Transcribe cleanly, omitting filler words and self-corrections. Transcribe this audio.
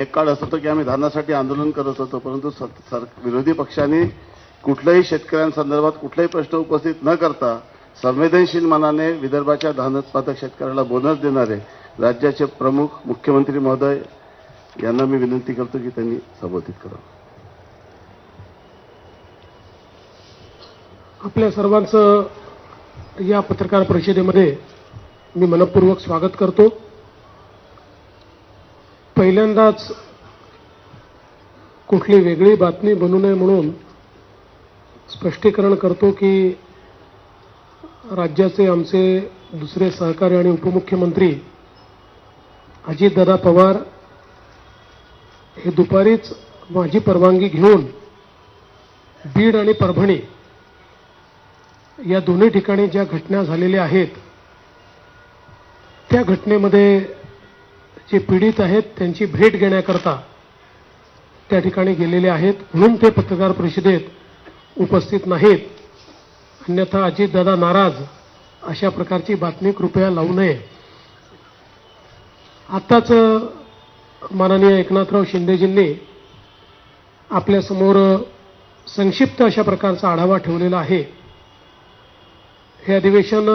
एक काळ असं होतं की आम्ही धानासाठी आंदोलन करत होतो, परंतु विरोधी पक्षांनी कुठल्याही शेतकऱ्यांसंदर्भात कुठलाही प्रश्न उपस्थित न करता संवेदनशील मनाने विदर्भाच्या धान उत्पादक शेतकऱ्याला बोनस देणारे राज्याचे प्रमुख मुख्यमंत्री महोदय यांना मी विनंती करतो की त्यांनी संबोधित करावं. आपल्या सर्वांचं या पत्रकार परिषदेमध्ये मी मनपूर्वक स्वागत करतो. पहिल्यांदाच कुठली वेगळी बातमी बनू नये म्हणून स्पष्टीकरण करतो की राज्याचे आमचे दुसरे सहकारी आणि उपमुख्यमंत्री अजितदादा पवार हे दुपारीच माझी परवानगी घेऊन बीड आणि परभणी या दोन्ही ठिकाणी ज्या घटना झालेल्या आहेत त्या घटनेमध्ये जे पीडित आहेत त्यांची भेट घेण्याकरता त्या ठिकाणी गेलेले आहेत, म्हणून ते पत्रकार परिषदेत उपस्थित नाहीत. अन्यथा अजितदादा नाराज अशा प्रकारची बातमी कृपया लावू नये. आत्ताच माननीय एकनाथराव शिंदेजींनी आपल्यासमोर संक्षिप्त अशा प्रकारचा आढावा ठेवलेला आहे. हे अधिवेशन